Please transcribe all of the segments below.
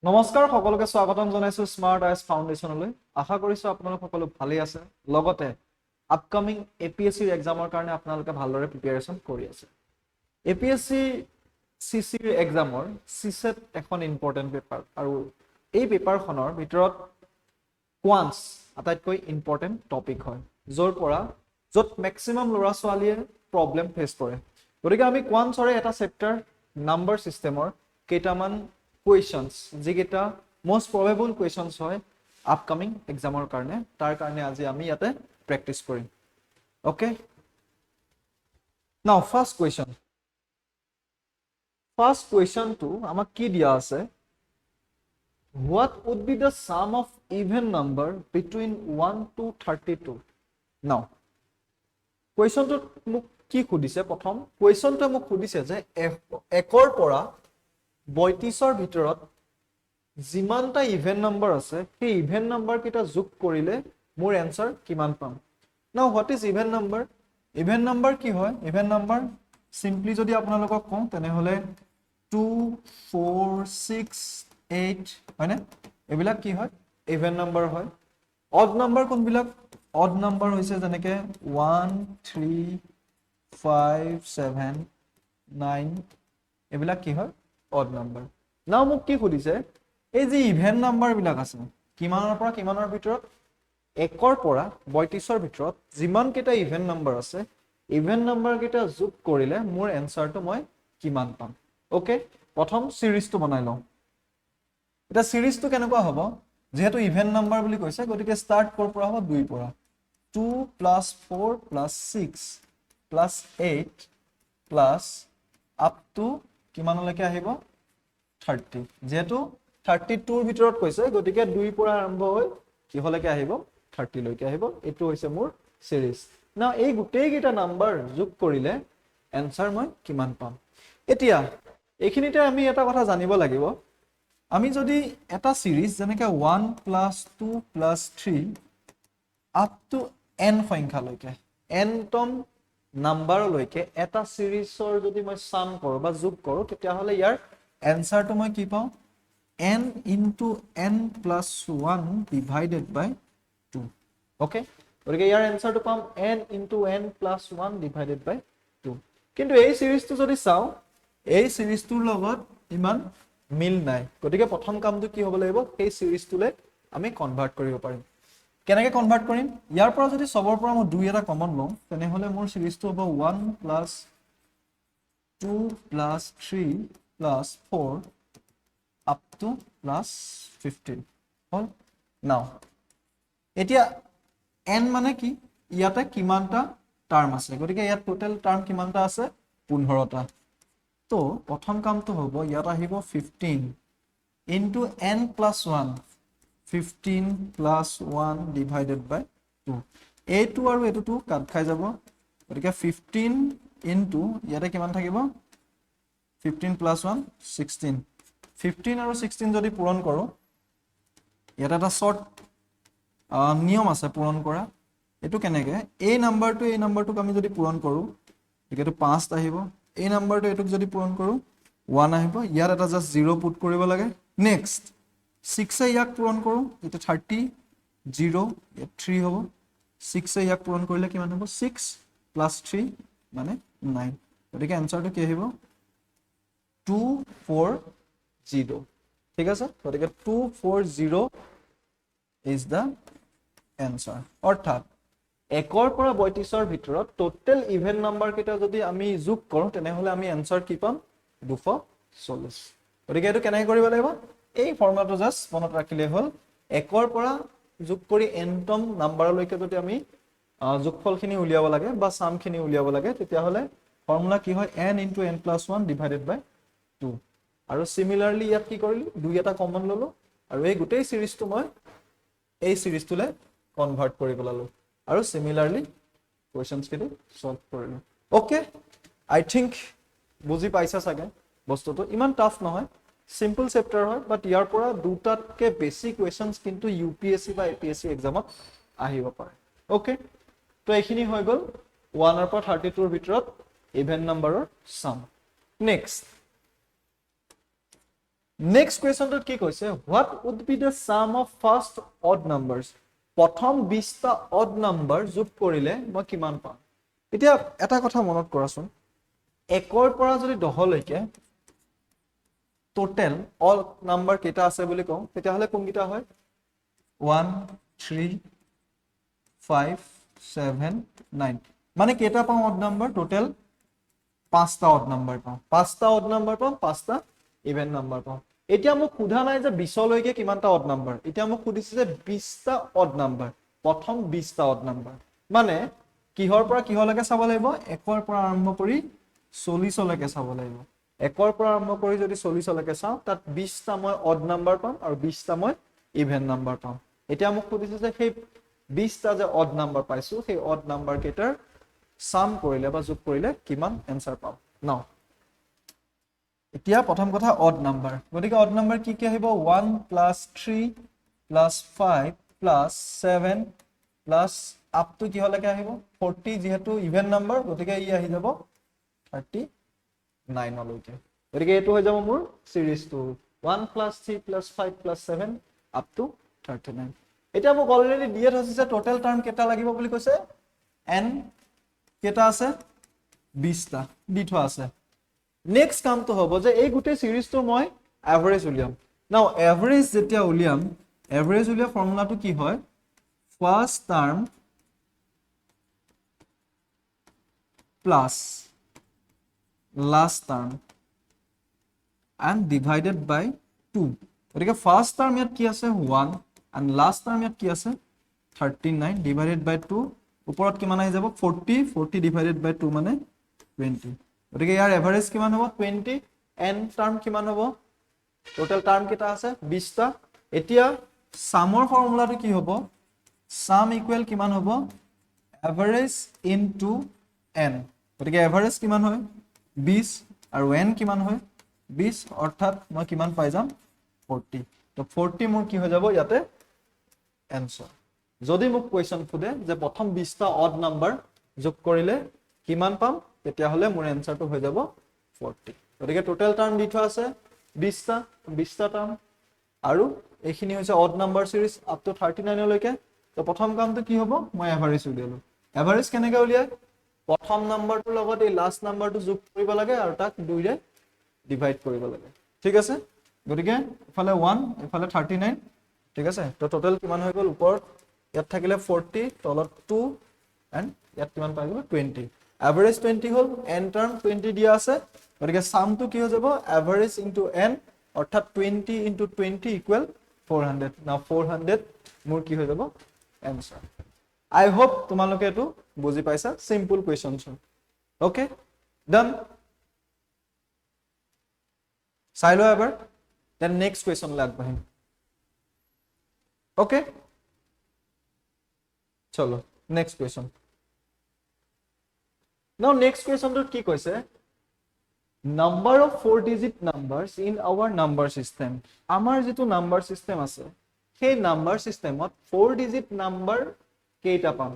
নমস্কাৰ সকলোকে স্বাগতম জনাইছো স্মাৰ্ট আইছ ফাউণ্ডেশ্যনলৈ আশা কৰিছো আপোনালোক সকলো ভালেই আছে লগতে আপকামিং এপিএসসি এক্সামৰ কাৰণে আপোনালোকে ভালদৰে প্ৰিপাৰেচন কৰি আছে এপিএসসি সিসিৰ এক্সামৰ সিসেট এখন ইম্পৰ্টেন্ট পেপাৰ আৰু এই পেপাৰখনৰ ভিতৰত কোৱান্টছ আটাইতকৈ ইম্পৰ্টেন্ট টপিক হয় য'ত ম্যাক্সিমাম ল'ৰা ছোৱালীয়ে প্ৰবলেম ফেচ কৰে গতিকে আমি কোৱান্টছৰ এটা চেপ্টাৰ নাম্বাৰ সিস্টেমৰ কেইটামান questions যেটা most probable questions হয় আপকামিং এক্সামৰ কাৰণে তাৰ কাৰণে আজি আমি ইয়াতে প্ৰেক্টিস কৰিম ওকে নাও ফাৰ্স্ট কোৱেশ্চন টো আমাক কি দিয়া আছে what would be the sum of even number between 1 to 32 now question টো মোক কি খুদিছে প্ৰথম কোৱেশ্চনটো মোক খুদিছে যে 1 পৰা 32 ভিতৰত যিমানটা ইভেন নাম্বাৰ আছে সেই ইভেন নাম্বাৰ কিটা যোগ কৰিলে মোৰ আনসাৰ কিমান পাম নাও হোৱাট ইজ ইভেন নাম্বাৰ কি হয় ইভেন নাম্বাৰ সিম্পলি যদি আপোনালোকক কওঁ তেনে হলে 2 4 6 8 হয়নে এবিলাক কি হয় ইভেন নাম্বাৰ হয় অড নাম্বাৰ কোনবিলাক অড নাম্বাৰ হৈছে যেনেকে 1 3 5 7 9 এবিলাক কি হয় odd number now মোক কি খুদিছে এই যে ইভেন নাম্বাৰ বিলাক আছে কিমানৰ পৰা কিমানৰ ভিতৰত 1 ৰ পৰা 32 ৰ ভিতৰত যিমান কেটা ইভেন নাম্বাৰ আছে ইভেন নাম্বাৰ কেটা যোগ কৰিলে মোৰ আনসাৰটো মই কিমান পাম ওকে প্ৰথম সিৰিজটো বনাই লওঁ এটা সিৰিজটো কেনেকুৱা হ'ব যেহেতু ইভেন নাম্বাৰ বুলি কৈছে গতিকে স্টাৰ্ট কৰ পৰা হ'ব 2 পৰা 2 + 4 + 6 + 8 প্লাস আপ টু কিমানলৈকে আহিব 30 যেহেতু 32 ৰ ভিতৰত কৈছে গতিকে 2 পৰা আৰম্ভ হৈ কিহলৈকে আহিব 30 লৈকে আহিব এটো হৈছে মোৰ সিৰিজ না এই গুটেই গিটা নাম্বাৰ যোগ কৰিলে আনসাৰ মই কিমান পাম এতিয়া এইখিনিতে আমি এটা কথা জানিব লাগিব আমি যদি এটা সিৰিজ যেনেকৈ 1 + 2 + 3 আপ টু n সংখ্যালৈকে n তম নাম্বাৰলৈকে এটা সিৰিজৰ যদি মই সাম কৰো বা যোগ কৰো তেতিয়া হলে ইয়াৰ আনসাৰটো মই কি পাওঁ n * n + 1 divided by 2 okay গতিকে ইয়াৰ আনসাৰটো পাম n * n + 1 divided by 2 কিন্তু এই সিৰিজটো যদি চাও এই সিৰিজটোৰ লগত ইমান মিল নাই গতিকে প্ৰথম কামটো কি হ'ব লাগিব এই সিৰিজটোলে আমি কনভাৰ্ট কৰিব পাৰিম কেনেকৈ কনভাৰ্ট কৰিম ইয়াৰ পৰা যদি সবৰ পৰা মই 2 এটা কমন লওঁ তেনে হলে মোৰ সিৰিজটো হ'ব 1 + 2 + 3 + 4 up to +15 হল নাও এতিয়া n মানে কি ইয়াতে কিমানটা টার্ম আছে গতিকে ইয়াত টোটাল টার্ম কিমানটা আছে 15টা তো প্ৰথম কামটো হ'ব ইয়াত আহিব 15 into n + 1 15 + 1 divided by 2 a2 আৰু a2 কাট খাই যাব গতিকে 15 into ইয়াতে কিমান থাকিব 15 + 1 16 15 আৰু 16 যদি পূৰণ কৰো ইয়াত এটা শৰ্ট নিয়ম আছে পূৰণ কৰা এটো কেনেকে এই নাম্বাৰটোক আমি যদি পূৰণ কৰো এটো 5 আহিব এই নাম্বাৰটো এটোক যদি পূৰণ কৰো 1 আহিব ইয়াত এটা জাস্ট 0 পুট কৰিব লাগে নেক্সট 6 এ ইয়াক পূৰণ কৰো এটো 30 0 3 হ'ব 6 এ ইয়াক পূৰণ কৰিলে কিমান হ'ব 6 + 3 মানে 9 গতিকে আনসাৰটো কি আহিব 240 ঠিক আছে গতিকে 240 is the answer অৰ্থাৎ 1 ৰ পৰা 32 ৰ ভিতৰত টোটাল ইভেন নাম্বাৰ কেটা যদি আমি যোগ কৰো তেনে হলে আমি আনসাৰ কি পাম 240 গতিকে এটো কেনেকৈ কৰিব লাগিব এই ফৰ্মুলাটো জাস্ট মনত ৰাখিলে হল 1 ৰ পৰা যোগ কৰি n তম নাম্বাৰলৈকে যদি আমি যোগফলখিনি উলিয়াব লাগে বা সামখিনি উলিয়াব লাগে তেতিয়া হলে ফৰ্মুলা কি হয় n * n + 1 divided by 2 আৰু সিমিলাৰলি ইয়াত কি কৰিলো 2 এটা কমন ললো আৰু এই গোটেই সিৰিজটো মই এই সিৰিজটোলে কনভাৰ্ট কৰি পেলালো আৰু সিমিলাৰলি কোৱেশ্চনছ কিটো সলভ কৰিলো ওকে আই থিংক বুজি পাইছা সাগে বস্তুটো ইমান টাফ নহয় সিম্পল চেপ্টাৰ হয় বাট ইয়াৰ পৰা দুটাতকে বেছি কোৱেশ্চনছ কিন্তু ইউপিএসসি বা এপিএসসি এক্সামত আহিব পাৰে ওকে তো এইখিনি হৈ গল 1 ৰ পৰা 32 ৰ ভিতৰত ইভেন নাম্বাৰৰ সাম নেক্সট নেক্সট কুৱেশ্যনটোত কি কৈছে what would be the sum of first odd numbers প্ৰথম 20টা অড নাম্বাৰ যোগ কৰিলে মই কিমান পাম এতিয়া এটা কথা মনত কৰাচোন 1ৰ পৰা যদি 10 লৈকে টোটেল অড নাম্বাৰ কেইটা আছে বুলি কওঁ তেতিয়াহলে কোনকেইটা হয় 1 3 5 7 9 মানে কেইটা পাওঁ অড নাম্বাৰ টোটেল 5টা অড নাম্বাৰ পাওঁ 5টা অড নাম্বাৰ পাওঁ 5টা ইভেন নাম্বাৰ পাওঁ এতিয়া মোক সোধা নাই যে 20 লৈকে কিমানটা অড নাম্বাৰ এতিয়া মোক সুধিছে যে 20টা অড নাম্বাৰ প্ৰথম 20টা অড নাম্বাৰ মানে কিহৰ পৰা কিহলৈকে চাব লাগিব 1ৰ পৰা আৰম্ভ কৰি 40 লৈকে চাব লাগিব 1ৰ পৰা আৰম্ভ কৰি যদি 40 লৈকে চাওঁ তাত 20টা মই অড নাম্বাৰ পাম আৰু 20টা মই ইভেন নাম্বাৰ পাম এতিয়া মোক সুধিছে যে সেই 20টা যে অড নাম্বাৰ পাইছো সেই অড নাম্বাৰ কেইটাৰ সাম কৰিলে বা যোগ কৰিলে কিমান এনসাৰ পাম নাও এতিয়া প্ৰথম কথা অড নাম্বাৰ গতিকে অড নাম্বাৰ কি কি আহিব 1 + 3 + 5 + 7 + আপ টু কি হলৈকে আহিব 40 যেহেতু ইভেন নাম্বাৰ গতিকে ই আহি যাব 39 লৈকে গতিকে এটো হৈ যাব মোৰ সিৰিজটো 1 + 3 + 5 + 7 আপ টু 39 এটা মোক অলৰেডি দিয়া আছে যে টোটাল টাৰ্ম কেটা লাগিব বুলি কৈছে n কেটা আছে 20টা দি থোৱা আছে নেক্সট কামটো হ'ব যে এই গুটে সিৰিজটো মই এভাৰেজ উলিয়াম নাও এভাৰেজ যেতিয়া উলিয়াম এভাৰেজ উলিয়া ফৰ্মুলাটো কি হয় first term plus last term and divided by 2 গতিকে ফার্স্ট টার্ম ইয়াত কি আছে 1 and লাস্ট টার্ম ইয়াত কি আছে 39 divided by 2 ওপৰত কিমান আহি যাব 40 divided by 2 মানে 20 গতিকে ইয়াৰ এভাৰেজ কিমান হ'ব 20 n টাৰ্ম কিমান হ'ব টোটাল টাৰ্ম কেটা আছে 20টা এতিয়া সামৰ ফৰ্মুলাটো কি হ'ব সাম ইকুৱেল কিমান হ'ব এভাৰেজ ইনটু n গতিকে এভাৰেজ কিমান হয় 20 আৰু n কিমান হয় 20 অৰ্থাৎ মই কিমান পাই যাম 40 তো 40 মোৰ কি হৈ যাব ইয়াতে এনসাৰ যদি মোক কোৱেশ্চন ফুদে যে প্ৰথম 20টা অড নাম্বাৰ যোগ কৰিলে কিমান পাম তেতিয়া হলে মোৰ এনসাৰটো হৈ যাব 40 গতিকে টোটাল টাৰ্ম দি থোৱা আছে 20টা টাৰ্ম আৰু এইখিনি হৈছে অড নাম্বাৰ সিৰিজ আপ টু 39 লৈকে তো প্ৰথম কামটো কি হ'ব মই এভাৰেজ উলিয়ালো এভাৰেজ কেনেকৈ উলিয়াই প্ৰথম নাম্বাৰটোৰ লগত এই লাস্ট নাম্বাৰটো যোগ কৰিব লাগে আৰু তাক 2 ৰে ডিভাইড কৰিব লাগে ঠিক আছে গতিকে ইফালে 1 ইফালে 39 ঠিক আছে তো টোটাল কিমান হৈ গল ওপৰত ইয়াত থাকিলে 40 তলত 2 এন্ড ইয়াত কিমান পাই গল 20 এভাৰেজ 20 হল n টাৰ্ম 20 দিয়া আছে গতিকে সামটো কি হৈ যাব এভাৰেজ ইনটু n অৰ্থাৎ 20 ইনটু 20 ইকুৱেল 400 নাও 400 মোৰ কি হৈ যাব এনসাৰ আই হোপ তোমালোকে এটো বুজি পাইছা সিম্পল কোৱেশ্চনছ ওকে ডান চাইলো এবাৰ দেন নেক্সট কোৱেশ্চন লাগ বহিম ওকে চলো নেক্সট কোৱেশ্চন নাও নেক্সট কোৱেশ্চনটো কি কৈছে number of 4 digit numbers in our number system আমাৰ যেটো নাম্বাৰ সিস্টেম আছে সেই নাম্বাৰ সিস্টেমত 4 digit নাম্বাৰ কেইটা পাম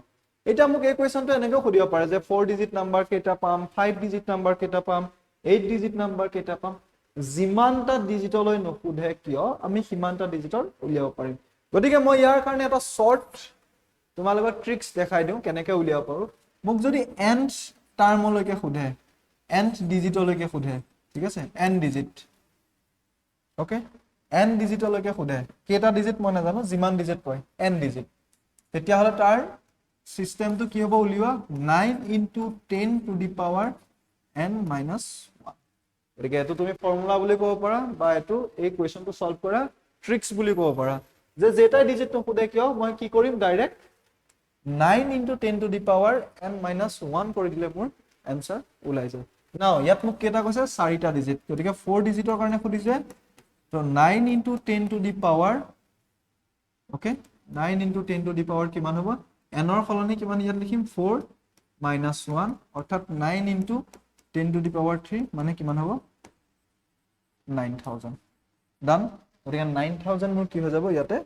এটা মোক এই কোৱেশ্চনটো এনেকৈ খুদিব পাৰে যে 4 digit নাম্বাৰ কেইটা পাম 5 digit নাম্বাৰ কেইটা পাম 8 digit নাম্বাৰ কেইটা পাম জিমানটা ডিজিটলৈ নখুধে কিয় আমি সিমানটা ডিজিটৰ উলিয়াব পাৰিম গতিকে মই ইয়াৰ কাৰণে এটা শৰ্ট তোমালোকৰ ট্ৰিক্স দেখাই দিও কেনেকৈ উলিয়াব পাৰো মোক যদি nth টাৰ্মলৈকে খুধে nth ডিজিটলৈকে খুধে ঠিক আছে n ডিজিট ওকে n ডিজিটলৈকে খুধে কেটা ডিজিট মই নাজানো জিমান ডিজিট কয় n ডিজিট তেতিয়া হলে তাৰ সিস্টেমটো কি হ'ব উলিওৱা 9 into 10 to the power n minus 1 গতিকে এটো তুমি ফৰ্মুলা বুলি ক'ব পাৰা বা এটো এই কোৱেশ্চনটো সলভ কৰা ট্ৰিক্স বুলি ক'ব পাৰা যে যেটা ডিজিটটো খুদে কিয় মই কি কৰিম direct 9 into 10 to the power n minus 1 কৰি দিলে মোৰ এনসার ওলাই যায় নাও ইয়াত মোক কেটা কৈছে 4টা ডিজিট গতিকে 4 ডিজিটৰ কাৰণে খুদিছে তো 9 into 10 to the power okay 9 into 10 to the power কিমান হ'ব n ৰ ফলনি কিমান ইয়াত লিখিম 4 minus 1 অৰ্থাৎ 9 into 10 to the power 3 মানে কিমান হ'ব 9000 ডান গতিকে 9000 মোৰ কি হৈ যাব ইয়াতে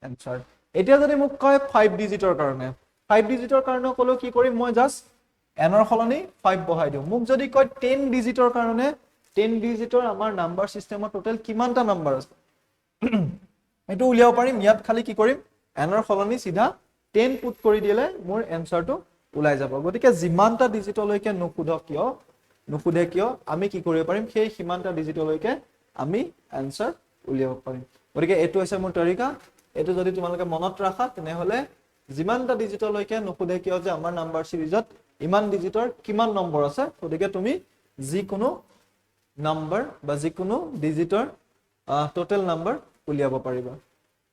এনসাৰ এতিয়া যদি মোক কয় 5 ডিজিটৰ কাৰণে 5 ডিজিটৰ কাৰণে কলো কি কৰিম মই জাস্ট n ৰ ফলনি 5 বহাই দিও মোক যদি কয় 10 ডিজিটৰ কাৰণে 10 ডিজিটৰ আমাৰ নাম্বাৰ সিস্টেমৰ টোটাল কিমানটা নাম্বাৰ আছে এটো উলিয়াব পাৰিম ইয়াত খালি কি কৰিম n ৰ সলনি সিধা 10 পুট কৰি দিলে মোৰ এনসাৰটো ওলাই যাব গতিকে যিমানটা ডিজিটলৈকে নুখুধে কিয় আমি কি কৰিব পাৰিম সেই সিমানটা ডিজিটলৈকে আমি এনসাৰ উলিয়াব পাৰিম গতিকে এটো হৈছে মোৰ তৰিকা এটো যদি তোমালোকে মনত ৰাখা তেনেহলে যিমানটা ডিজিটলৈকে নুখুধে কিয় যে আমাৰ নাম্বাৰ সিৰিজত ইমান ডিজিটৰ কিমান নম্বৰ আছে গতিকে তুমি যিকোনো নাম্বাৰ বা যিকোনো ডিজিটৰ টোটাল নাম্বাৰ উলিয়াব পাৰিবা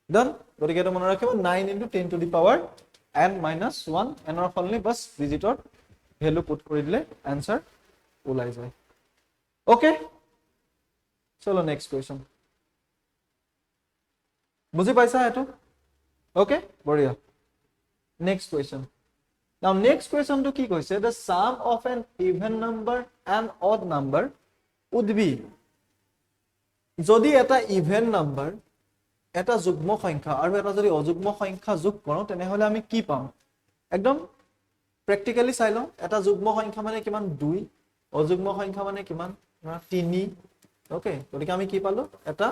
ডান গতিকে এটো মনত ৰাখিবা 9 * 10 to the power n - 1 n ৰ সলনি বাস ডিজিটৰ ভ্যালু পুট কৰি দিলে आंसर ওলাই যায় ওকে চলো নেক্সট কোৱেশ্চন বুজি পাইছা এটো ওকে বঢ়িয়া next question now next question to ki koise the sum of an even number and odd number would be jodi eta even number eta যুগ্ম সংখ্যা আৰু এটা যদি অযুগ্ম সংখ্যা যোগ কৰো তেনেহলে আমি কি পাম একদম প্ৰ্যাকটিক্যালি চাই লও এটা যুগ্ম সংখ্যা মানে কিমান 2 অযুগ্ম সংখ্যা মানে কিমান 3 ওকে গতিকে আমি কি পালো এটা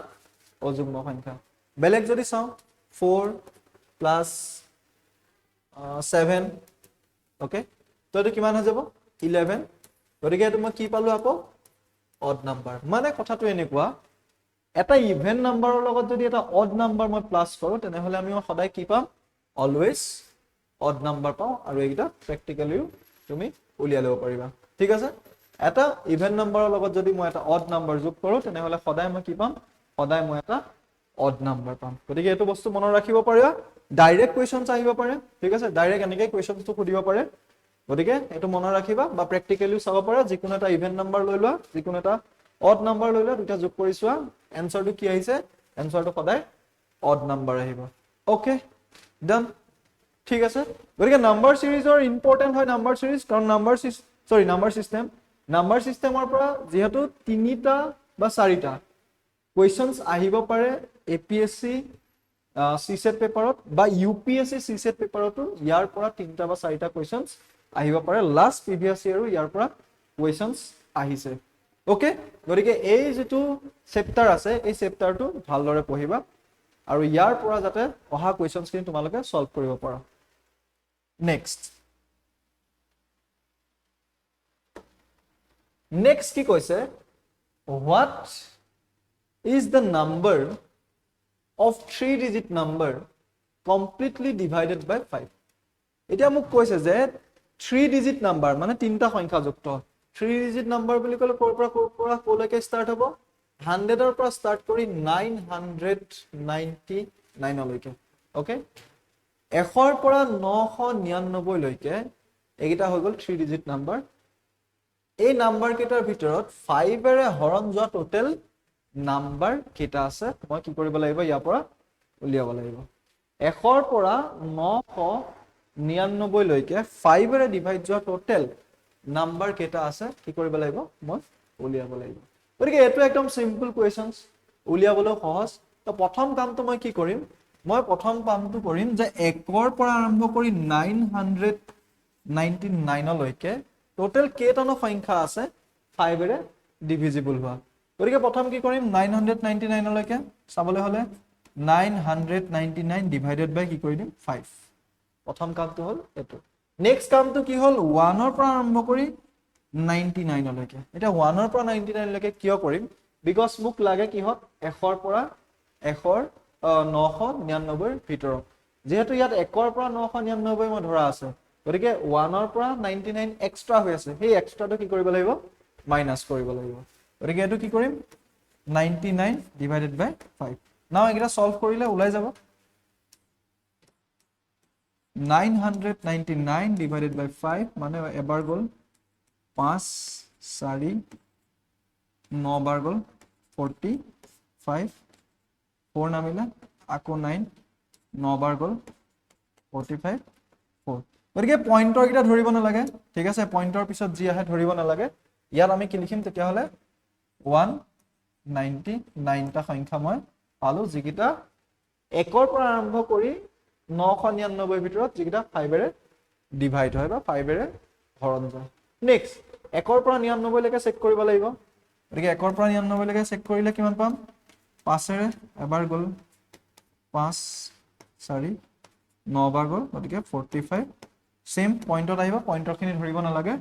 অযুগ্ম সংখ্যা বেলেগ যদি চাও 4 plus 7 okay তো এটো কিমান হৈ যাব 11 গতিকে এটো মই কি পালো আকৌ অড নাম্বাৰ মানে কথাটো এনেকুৱা এটা ইভেন নাম্বাৰৰ লগত যদি এটা অড নাম্বাৰ মই প্লাস কৰো তেনেহলে আমি সদায় কি পাম অলৱেজ অড নাম্বাৰ পাও আৰু এইটা প্ৰ্যাকটিক্যালিও তুমি উলিয়াই লব পাৰিবা ঠিক আছে এটা ইভেন নাম্বাৰৰ লগত যদি মই এটা অড নাম্বাৰ যোগ কৰো তেনেহলে সদায় মই কি পাম সদায় মই এটা অড নাম্বাৰ পাম গতিকে এটো বস্তু মনত ৰাখিব পাৰিবা ডাইৰেক্ট কোৱেশ্চনছ আহিব পাৰে ঠিক আছে ডাইৰেক্ট এনেকৈ কোৱেশ্চনছটো খুদিব পাৰে গতিকে এটো মনত ৰাখিবা বা প্ৰ্যাকটিক্যালিও চাব পাৰা যিকোনো এটা ইভেন নাম্বাৰ লৈ লোৱা যিকোনো এটা অড নাম্বাৰ লৈ লোৱা দুটা যোগ কৰি চোৱা এনসাৰটো কি আহিছে এনসাৰটো সদায় অড নাম্বাৰ আহিব ওকে ডান ঠিক আছে গতিকে নাম্বাৰ সিৰিজৰ ইম্পৰ্টেন্ট হয় নাম্বাৰ সিৰিজ কাৰণ নাম্বাৰ সিস্টেমৰ পৰা যেহেতু তিনিটা বা চাৰিটা কোৱেশ্চনছ আহিব পাৰে এপিএসসি সিসেট পেপাৰত বা ইউপিএসসি সিসেট পেপাৰতো ইয়াৰ পৰা তিনটা বা চাৰিটা কোৱেশ্চনছ আহিব পাৰে লাষ্ট প্ৰিভিয়াস ইয়াৰ ইয়াৰ পৰা কোৱেশ্চনছ আহিছে ওকে গতিকে এই যেটো চেপ্টাৰ আছে এই চেপ্টাৰটো ভালদৰে পঢ়িবা আৰু ইয়াৰ পৰা যাতে অহা কোৱেশ্চনছ খিনি তোমালোকে সলভ কৰিব পাৰা নেক্সট কি কৈছে what is the number of 3-digit number completely divided by 5 এতিয়া মোক কৈছে যে 3-digit number মানে তিনটা সংখ্যা যুক্ত 3-digit number বুলি কলে কৰ পৰা কলৈকে স্টাৰ্ট হ'ব 100 ৰ পৰা স্টাৰ্ট কৰি 999 লৈকে ওকে 1 ৰ পৰা 999 লৈকে এইটা হৈ গল 3-digit number এই নাম্বাৰ কেইটাৰ ভিতৰত 5 এৰে হৰণ যোৱা টোটাল নাম্বাৰ কেইটা আছে মই কি কৰিব লাগিব ইয়াৰ পৰা উলিয়াব লাগিব 1 ৰ পৰা 999 লৈকে 5 এৰে ডিভাইড যোৱা টোটাল নাম্বাৰ কেইটা আছে কি কৰিব লাগিব মই উলিয়াব লাগিব গতিকে এটো একদম সিম্পল কোৱেশ্চনছ উলিয়াবলৈ সহজ তো প্ৰথম কামটো মই কি কৰিম মই প্ৰথম কামটো কৰিম যে 1 ৰ পৰা আৰম্ভ কৰি 999 লৈকে টোটাল কেইটানো সংখ্যা আছে 5 এৰে ডিভিজিবল হোৱা গতিকে প্ৰথম কি কৰিম 999 লৈকে চাবলৈ হলে 999 ডিভাইডেড বাই কি কৰি দিম 5 প্ৰথম কামটো হল এটো নেক্সট কামটো কি হল 1 ৰ পৰা আৰম্ভ কৰি 99 লৈকে এটা 1 ৰ পৰা 99 লৈকে কিয় কৰিম বিকজ মোক লাগে কি হত 1 ৰ পৰা 999 ভিতৰত যেহেতু ইয়াত 1 ৰ পৰা 999 মই ধৰা আছে গতিকে 1 ৰ পৰা 99 এক্সট্ৰা হৈ আছে সেই এক্সট্ৰাটো কি কৰিব লাগিব মাইনাস কৰিব লাগিব গতিকে এটো কি কৰিম 99 ডিভাইডেড বাই 5 নাও এটা সলভ কৰিলে ওলাই যাব 999 divided by 5 মানে এবাৰ গল 5 4 9 বাৰ গল 45 4 নামিলে আকৌ 9 9 বাৰ গল 45 4 গতিকে পইন্টৰ কিটা ধৰিব না লাগে ঠিক আছে পইন্টৰ পিছত জি আহে ধৰিব না লাগে ইয়াত আমি কি লিখিম তেতিয়া হলে 199 টা সংখ্যা মই পালো যিকিটা 1 ৰ পৰা আৰম্ভ কৰি 999 ভিতৰত যিকিটা 5 এৰে ডিভাইড হয় বা 5 এৰে হৰণ যায় নেক্সট 1 ৰ পৰা 99 লৈকে চেক কৰিব লাগিব গতিকে 1 ৰ পৰা 99 লৈকে চেক কৰিলে কিমান পাম 5 এৰে এবাৰ গ'ল 5 4 9 বাৰ গ'ল গতিকে 45 সেম পইণ্টত আহিব পইণ্টৰখিনি ধৰিব নালাগে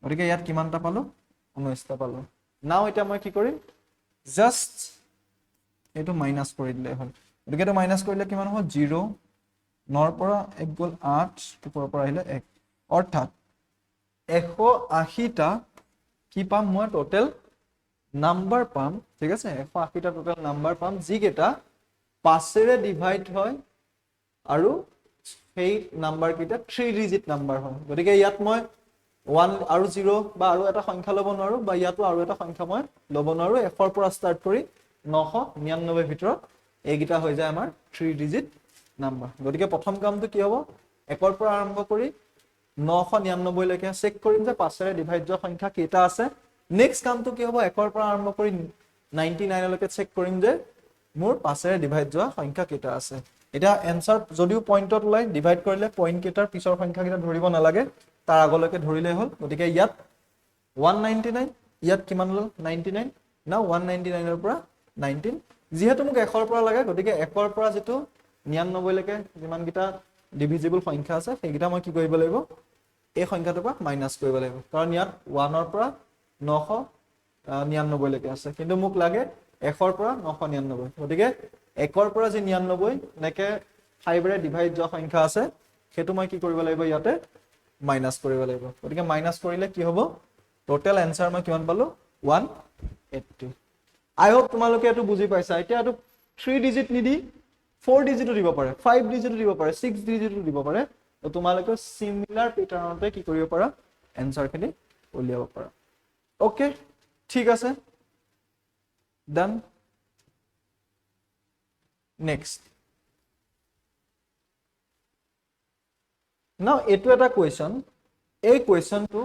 গতিকে ইয়াত কিমানটা পালো 19টা পালো নাও এটা মই কি কৰিম জাস্ট এটো মাইনাস কৰি দিলে হ'ল গতিকে এটো মাইনাস কৰিলে কিমান হ'ব 0 9 ৰ পৰা 1 গ'ল 8 ওপৰৰ পৰা আহিলে 1 অৰ্থাৎ 180টা কি পাম মই টোটাল নাম্বাৰ পাম ঠিক আছে 180টা টোটাল নাম্বাৰ পাম যি কেটা 5 এৰে ডিভাইড হয় আৰু সেই নাম্বাৰ কেটা 3 ডিজিট নাম্বাৰ হয় গতিকে ইয়াত মই 1 আৰু 0 বা আৰু এটা সংখ্যা ল'ব নোৱাৰো বা ইয়াতো আৰু এটা সংখ্যা মই ল'ব নোৱাৰো f ৰ পৰা ষ্টাৰ্ট কৰি 999 ভিতৰত এইগিটা হৈ যায় আমাৰ 3 ডিজিট নাম্বাৰ গতিকে প্ৰথম কামটো কি হ'ব 1 ৰ পৰা আৰম্ভ কৰি 999 লৈকে চেক কৰিম যে 5 এৰে ডিভাইড যোৱা সংখ্যা কেইটা আছে নেক্সট কামটো কি হ'ব 1 ৰ পৰা আৰম্ভ কৰি 99 লৈকে চেক কৰিম যে মোৰ 5 এৰে ডিভাইড যোৱা সংখ্যা কেইটা আছে এটা এনসাৰ যদিও পয়েন্টত ওলাই ডিভাইড কৰিলে পয়েন্ট কেটাৰ পিছৰ সংখ্যা কেটা ধৰিব নালাগে তাৰ আগলৈকে ধৰিলে হ'ল গতিকে ইয়াত 199 ইয়াত কিমান হ'ল 99 না 199 ৰ পৰা 19 যেহেতু মোক 1 ৰ পৰা লাগে গতিকে 1 ৰ পৰা যেটো 99 লৈকে যিমান কিটা ডিভিজিবল সংখ্যা আছে সেইকিটা মই কি কৰিব লাগিব এই সংখ্যাটোৰ পৰা মাইনাস কৰিব লাগিব কাৰণ ইয়াত 1 ৰ পৰা 999 লৈকে আছে কিন্তু মোক লাগে 1 ৰ পৰা 999 গতিকে 1 ৰ পৰা যে 99 নেকে 5 ৰে ডিভাইড যোৱা সংখ্যা আছে হেতু মই কি কৰিব লাগিব ইয়াতে মাইনাস কৰিব লাগিব গতিকে মাইনাস কৰিলে কি হ'ব টোটাল आंसर মই কিমান পালো 180 আই হোপ তোমালোকে এটো বুজি পাইছা এতিয়া এটো 3 ডিজিট নিদি 4 ডিজিটও দিব পাৰে 5 ডিজিটও দিব পাৰে 6 ডিজিটও দিব পাৰে তো তোমালোকে সিমিলাৰ প্যাটাৰ্নতে কি কৰিব পাৰা आंसर খিনি উলিয়াব পাৰা ওকে ঠিক আছে ডান নেক্সট নাও এটো এটা কোৱেশ্চন এই কোৱেশ্চনটো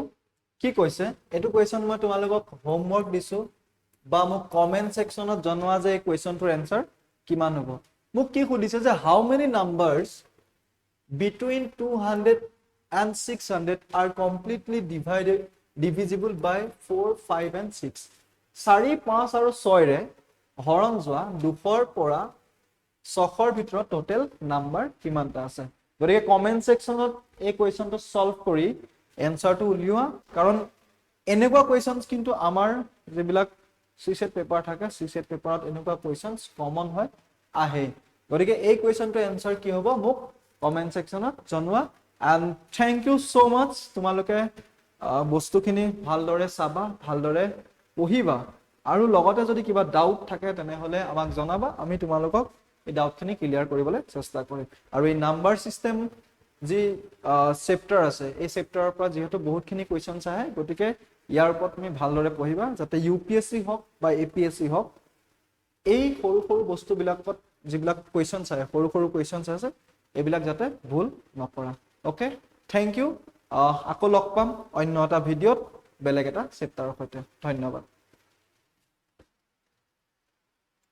কি কৈছে এটো কোৱেশ্চন মই তোমালোকক হোমৱৰ্ক দিছো বা মোক কমেন্ট সেকশনত জনোৱা যে এই কোৱেশ্চনটোৰ आंसर কিমান হ'ব মোক কি খুদিছে যে হাউ many নাম্বাৰস between 200 and 600 are completely divisible by 4 5 and 6 4 5 আৰু 6 ৰে হৰণ যোৱা 200 ৰ পৰা 600 ৰ ভিতৰত টোটাল নাম্বাৰ কিমানটা আছে গতিকে কমেন্ট সেকশনত এই কোৱেশ্চনটো সলভ কৰি এনসাৰটো উলিওৱা কাৰণ এনেকুৱা কোৱেশ্চনস কিন্তু আমাৰ যেবিলাক সিসেট পেপাৰ থাকে সিসেট পেপাৰত এনেকুৱা কোৱেশ্চনস কমন হয় আহে গতিকে এই কোৱেশ্চনটো আনসাৰ কি হ'ব মোক কমেন্ট সেকশনত জনোৱা and thank you so much তোমালোকে বস্তুখিনি ভালদৰে চাবা ভালদৰে পঢ়িবা আৰু লগতে যদি কিবা ডাউট থাকে তেনেহলে আমাক জনাবা আমি তোমালোকক এই ডাউটখিনি ক্লিয়াৰ কৰিবলৈ চেষ্টা কৰিম আৰু এই নাম্বাৰ সিস্টেম যি চেপ্টাৰ আছে এই চেপ্টাৰৰ পৰা যেহেতু বহুতখিনি কোৱেশ্চনস আহে গতিকে ইয়াৰ ওপৰত তুমি ভালদৰে পঢ়িবা যাতে ইউপিএসসি হওক বা এপিএসসি হওক এই সৰু সৰু বস্তুবিলাকত যিবিলাক কোৱেশ্চনস আহে সৰু সৰু কোৱেশ্চনস আছে এইবিলাক যাতে ভুল নকৰা ওকে থ্যাংক ইউ আকৌ লগ পাম অন্য এটা ভিডিঅত বেলেগ এটা চেপ্টাৰৰ সৈতে ধন্যবাদ